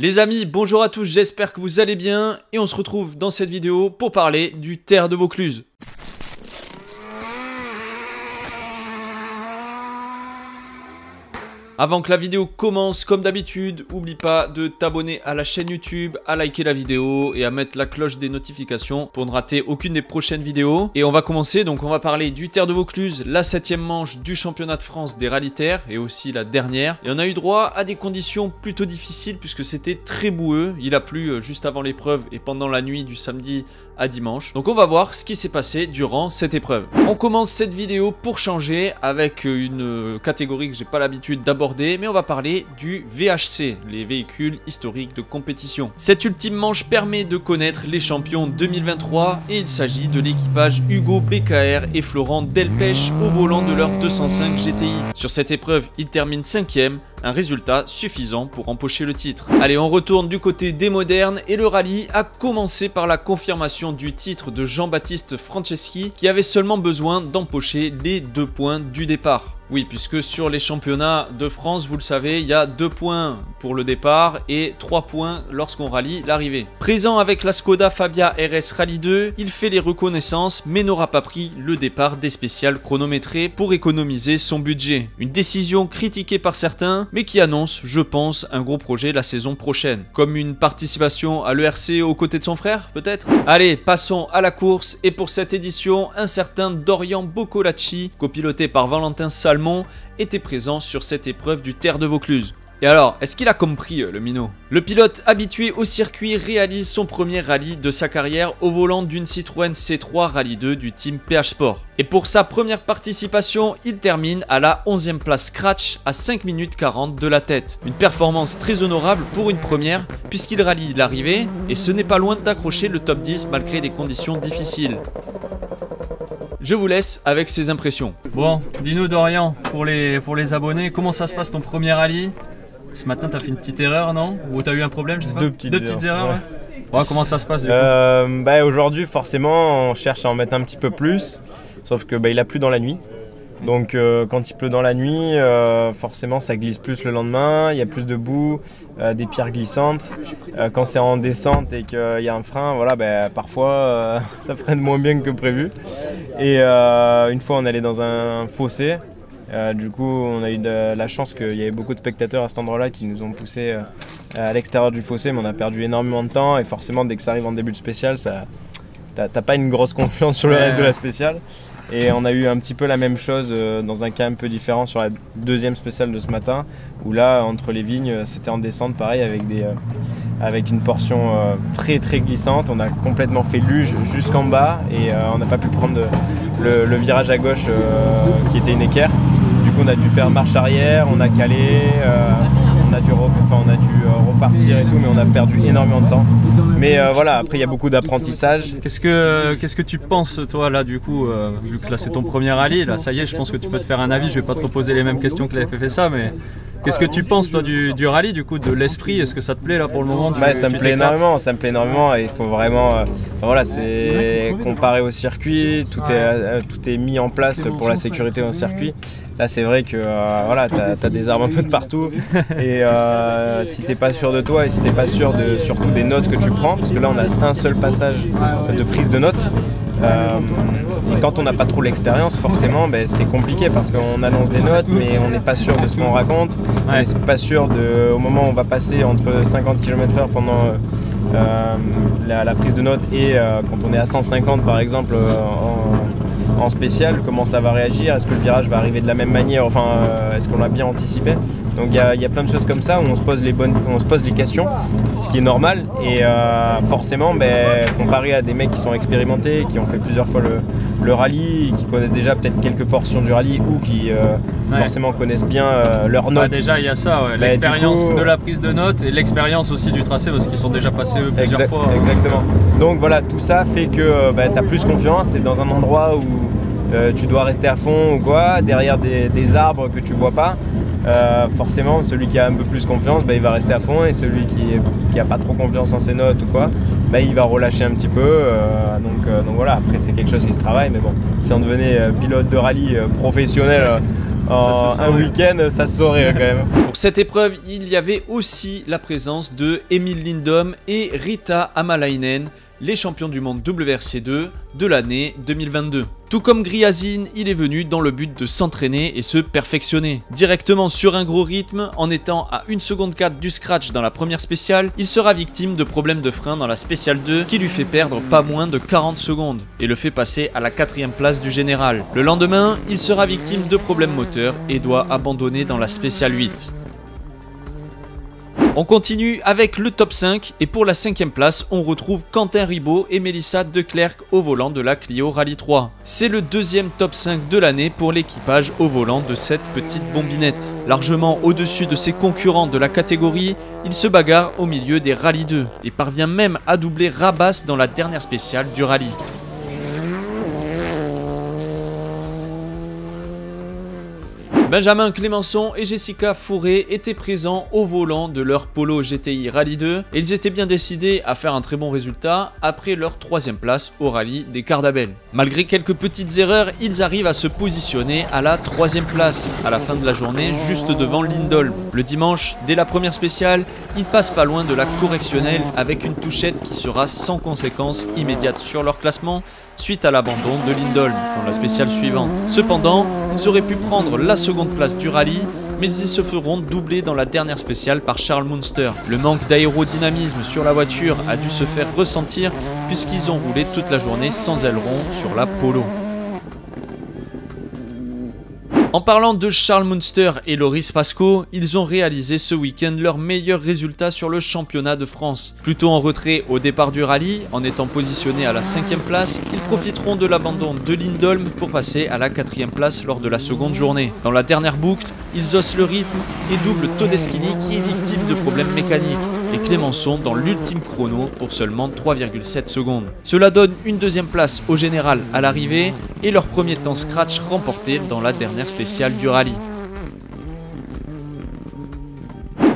Les amis, bonjour à tous, j'espère que vous allez bien et on se retrouve dans cette vidéo pour parler du Terre de Vaucluse. Avant que la vidéo commence, comme d'habitude, n'oublie pas de t'abonner à la chaîne YouTube, à liker la vidéo et à mettre la cloche des notifications pour ne rater aucune des prochaines vidéos. Et on va commencer, donc on va parler du Terre de Vaucluse, la 7e manche du championnat de France des rallyes terre et aussi la dernière. Et on a eu droit à des conditions plutôt difficiles puisque c'était très boueux. Il a plu juste avant l'épreuve et pendant la nuit du samedi à dimanche. Donc on va voir ce qui s'est passé durant cette épreuve. On commence cette vidéo pour changer avec une catégorie que j'ai pas l'habitude d'aborder, mais on va parler du VHC, les véhicules historiques de compétition. Cette ultime manche permet de connaître les champions 2023 et il s'agit de l'équipage Hugo BKR et Florent Delpech au volant de leur 205 GTI. Sur cette épreuve, ils terminent 5e, un résultat suffisant pour empocher le titre. Allez, on retourne du côté des modernes et le rallye a commencé par la confirmation du titre de Jean-Baptiste Franceschi qui avait seulement besoin d'empocher les 2 points du départ. Oui, puisque sur les championnats de France, vous le savez, il y a 2 points pour le départ et 3 points lorsqu'on rallie l'arrivée. Présent avec la Skoda Fabia RS Rally 2, il fait les reconnaissances mais n'aura pas pris le départ des spéciales chronométrées pour économiser son budget. Une décision critiquée par certains, mais qui annonce, je pense, un gros projet la saison prochaine. Comme une participation à l'ERC aux côtés de son frère, peut-être? Allez, passons à la course et pour cette édition, un certain Dorian Boccolacci, copiloté par Valentin Salmon, était présent sur cette épreuve du Terre de Vaucluse. Et alors, est-ce qu'il a compris le minot? Le pilote habitué au circuit réalise son premier rallye de sa carrière au volant d'une Citroën C3 Rally 2 du team PH Sport. Et pour sa première participation, il termine à la 11e place scratch à 5 minutes 40 de la tête. Une performance très honorable pour une première puisqu'il rallie l'arrivée et ce n'est pas loin d'accrocher le top 10 malgré des conditions difficiles. Je vous laisse avec ses impressions. Bon, dis-nous Dorian, pour les abonnés, comment ça se passe ton premier rallye? Ce matin, t'as fait une petite erreur, non? Ou t'as eu un problème, je sais pas? Deux petites erreurs. Ouais. Bon, comment ça se passe du coup? Aujourd'hui, forcément, on cherche à en mettre un petit peu plus. Sauf que il a plu dans la nuit. Donc quand il pleut dans la nuit, forcément ça glisse plus le lendemain, il y a plus de boue, des pierres glissantes. Quand c'est en descente et qu'il y a un frein, voilà, parfois ça freine moins bien que prévu. Et une fois on allait dans un fossé, du coup on a eu de la chance qu'il y avait beaucoup de spectateurs à cet endroit-là qui nous ont poussé à l'extérieur du fossé, mais on a perdu énormément de temps et forcément dès que ça arrive en début de spécial, t'as pas une grosse confiance sur le reste de la spéciale. Et on a eu un petit peu la même chose dans un cas un peu différent sur la 2e spéciale de ce matin, où là, entre les vignes, c'était en descente, pareil, avec une portion très très glissante. On a complètement fait luge jusqu'en bas et on n'a pas pu prendre le virage à gauche qui était une équerre. Du coup, on a dû faire marche arrière, on a calé, on a dû repartir et tout, mais on a perdu énormément de temps. Mais voilà, après il y a beaucoup d'apprentissage. Qu'est-ce que tu penses toi là du coup, vu que là c'est ton premier rallye, là ça y est, je pense que tu peux te faire un avis, je vais pas te reposer les mêmes questions que la FFSA, mais qu'est-ce que tu penses toi du rallye, du coup, de l'esprit? Est-ce que ça te plaît là pour le moment? Ça me plaît énormément et il faut vraiment, voilà, c'est comparé au circuit, tout est mis en place pour la sécurité au circuit. Là c'est vrai que voilà, t'as des arbres un peu de partout et si t'es pas sûr de toi et si t'es pas sûr surtout des notes que tu prends, parce que là on a un seul passage de prise de notes, et quand on n'a pas trop l'expérience forcément c'est compliqué parce qu'on annonce des notes mais on n'est pas sûr de ce qu'on raconte, on n'est pas sûr au moment où on va passer entre 50 km/h pendant la prise de notes et quand on est à 150 par exemple en spécial, comment ça va réagir, est-ce que le virage va arriver de la même manière, enfin est-ce qu'on l'a bien anticipé. Donc il y a plein de choses comme ça où on se pose les questions, ce qui est normal et forcément comparé à des mecs qui sont expérimentés, qui ont fait plusieurs fois le rallye, qui connaissent déjà peut-être quelques portions du rallye ou qui forcément connaissent bien leurs notes. Déjà il y a ça, l'expérience de la prise de notes et l'expérience aussi du tracé parce qu'ils sont déjà passés eux plusieurs fois. Exactement. Donc voilà, tout ça fait que tu as plus confiance et dans un endroit où tu dois rester à fond ou quoi, derrière des arbres que tu vois pas. Forcément celui qui a un peu plus confiance il va rester à fond et celui qui a pas trop confiance en ses notes ou quoi il va relâcher un petit peu donc voilà, après c'est quelque chose qui se travaille, mais bon, si on devenait pilote de rallye professionnel un week-end, ça se saurait quand même. Pour cette épreuve, il y avait aussi la présence de Emil Lindholm et Riitta Hämäläinen, les champions du monde WRC2 de l'année 2022. Tout comme Gryazin, il est venu dans le but de s'entraîner et se perfectionner. Directement sur un gros rythme, en étant à 1 seconde 4 du scratch dans la première spéciale, il sera victime de problèmes de frein dans la spéciale 2 qui lui fait perdre pas moins de 40 secondes et le fait passer à la 4e place du général. Le lendemain, il sera victime de problèmes moteurs et doit abandonner dans la spéciale 8. On continue avec le top 5 et pour la 5e place, on retrouve Quentin Ribaud et Mélissa Declercq au volant de la Clio Rallye 3. C'est le 2e top 5 de l'année pour l'équipage au volant de cette petite bombinette. Largement au-dessus de ses concurrents de la catégorie, il se bagarre au milieu des Rallye 2 et parvient même à doubler Rabas dans la dernière spéciale du rallye. Benjamin Clémençon et Jessica Fourré étaient présents au volant de leur Polo GTI Rallye 2 et ils étaient bien décidés à faire un très bon résultat après leur 3e place au rallye des Cardabel. Malgré quelques petites erreurs, ils arrivent à se positionner à la 3e place à la fin de la journée, juste devant Lindholm. Le dimanche, dès la première spéciale, ils passent pas loin de la correctionnelle avec une touchette qui sera sans conséquence immédiate sur leur classement suite à l'abandon de Lindholm dans la spéciale suivante. Cependant, ils auraient pu prendre la seconde place du rallye, mais ils se feront doubler dans la dernière spéciale par Charles Munster. Le manque d'aérodynamisme sur la voiture a dû se faire ressentir puisqu'ils ont roulé toute la journée sans aileron sur la Polo. En parlant de Charles Munster et Loris Pascoe, ils ont réalisé ce week-end leur meilleur résultat sur le championnat de France. Plutôt en retrait au départ du rallye, en étant positionnés à la 5e place, ils profiteront de l'abandon de Lindholm pour passer à la 4e place lors de la seconde journée. Dans la dernière boucle, ils osent le rythme et doublent Todeschini qui est victime de problèmes mécaniques et Clémençon dans l'ultime chrono pour seulement 3,7 secondes. Cela donne une 2e place au général à l'arrivée et leur premier temps scratch remporté dans la dernière spéciale du rallye.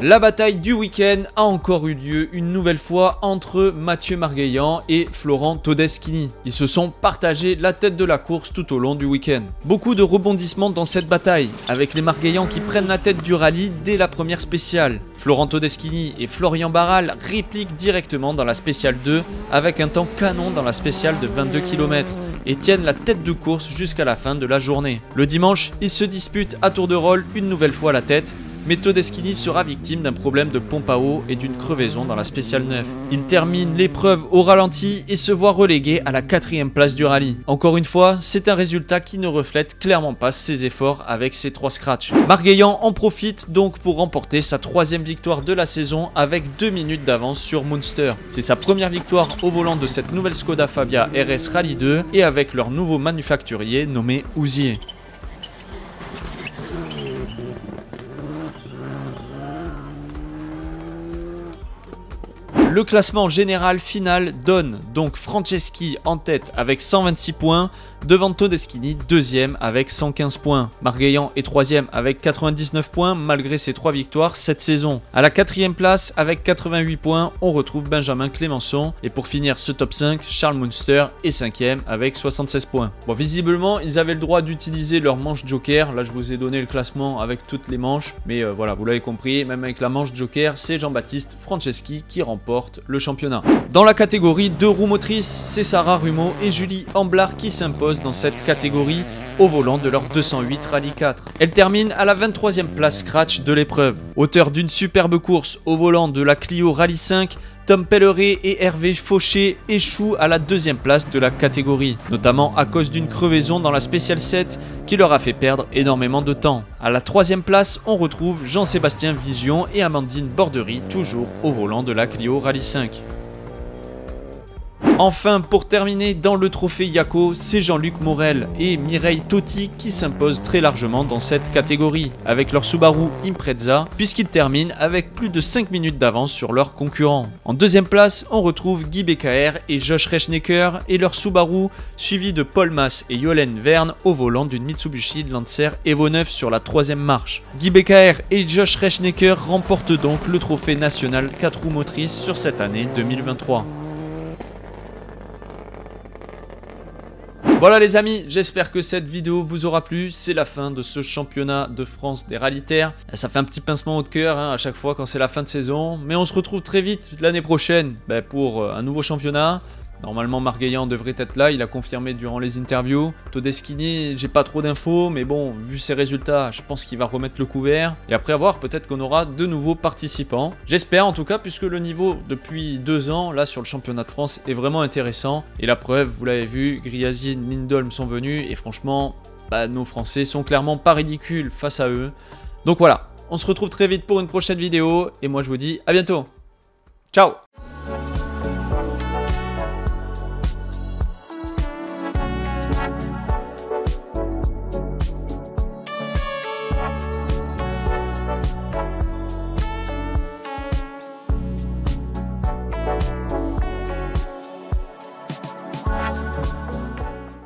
La bataille du week-end a encore eu lieu une nouvelle fois entre Mathieu Margueillan et Florent Todeschini. Ils se sont partagés la tête de la course tout au long du week-end. Beaucoup de rebondissements dans cette bataille, avec les Margueillan qui prennent la tête du rallye dès la première spéciale. Florent Todeschini et Florian Barral répliquent directement dans la spéciale 2 avec un temps canon dans la spéciale de 22 km et tiennent la tête de course jusqu'à la fin de la journée. Le dimanche, ils se disputent à tour de rôle une nouvelle fois la tête, mais Todeschini sera victime d'un problème de pompe à eau et d'une crevaison dans la spéciale 9. Il termine l'épreuve au ralenti et se voit relégué à la 4e place du rallye. Encore une fois, c'est un résultat qui ne reflète clairement pas ses efforts avec ses 3 scratchs. Margueillan en profite donc pour remporter sa 3e victoire de la saison avec 2 minutes d'avance sur Munster. C'est sa première victoire au volant de cette nouvelle Skoda Fabia RS Rallye 2 et avec leur nouveau manufacturier nommé Ouzier. Le classement général final donne donc Franceschi en tête avec 126 points, devant Todeschini 2e avec 115 points. Margueillan est 3e avec 99 points malgré ses 3 victoires cette saison. À la 4e place avec 88 points, on retrouve Benjamin Clémençon et pour finir ce top 5, Charles Munster est 5e avec 76 points. Bon, visiblement, ils avaient le droit d'utiliser leur manche joker. Là, je vous ai donné le classement avec toutes les manches, mais voilà, vous l'avez compris, même avec la manche joker, c'est Jean-Baptiste Franceschi qui remporte le championnat. Dans la catégorie 2 roues motrices, c'est Sarah Rumeau et Julie Amblard qui s'imposent dans cette catégorie au volant de leur 208 Rallye 4. Elle termine à la 23e place scratch de l'épreuve. Auteur d'une superbe course au volant de la Clio Rallye 5, Tom Pelleray et Hervé Fauché échouent à la 2e place de la catégorie, notamment à cause d'une crevaison dans la spéciale 7 qui leur a fait perdre énormément de temps. À la 3e place, on retrouve Jean-Sébastien Vigion et Amandine Bordery, toujours au volant de la Clio Rallye 5. Enfin, pour terminer dans le trophée Yako, c'est Jean-Luc Morel et Mireille Totti qui s'imposent très largement dans cette catégorie, avec leur Subaru Impreza, puisqu'ils terminent avec plus de 5 minutes d'avance sur leurs concurrents. En 2e place, on retrouve Guy Becaer et Josh Rechnecker et leur Subaru, suivi de Paul Mas et Yolène Verne au volant d'une Mitsubishi Lancer Evo 9 sur la 3e marche. Guy Becaer et Josh Rechnecker remportent donc le trophée national 4 roues motrices sur cette année 2023. Voilà les amis, j'espère que cette vidéo vous aura plu. C'est la fin de ce championnat de France des rallyes terre. Ça fait un petit pincement au cœur à chaque fois quand c'est la fin de saison. Mais on se retrouve très vite l'année prochaine pour un nouveau championnat. Normalement Margueillan devrait être là, il a confirmé durant les interviews. Todeschini, j'ai pas trop d'infos, mais bon, vu ses résultats, je pense qu'il va remettre le couvert. Et après avoir, peut-être qu'on aura de nouveaux participants. J'espère en tout cas, puisque le niveau depuis 2 ans, là sur le championnat de France, est vraiment intéressant. Et la preuve, vous l'avez vu, Griazine, Lindholm sont venus, et franchement, nos Français sont clairement pas ridicules face à eux. Donc voilà, on se retrouve très vite pour une prochaine vidéo, et moi je vous dis à bientôt. Ciao!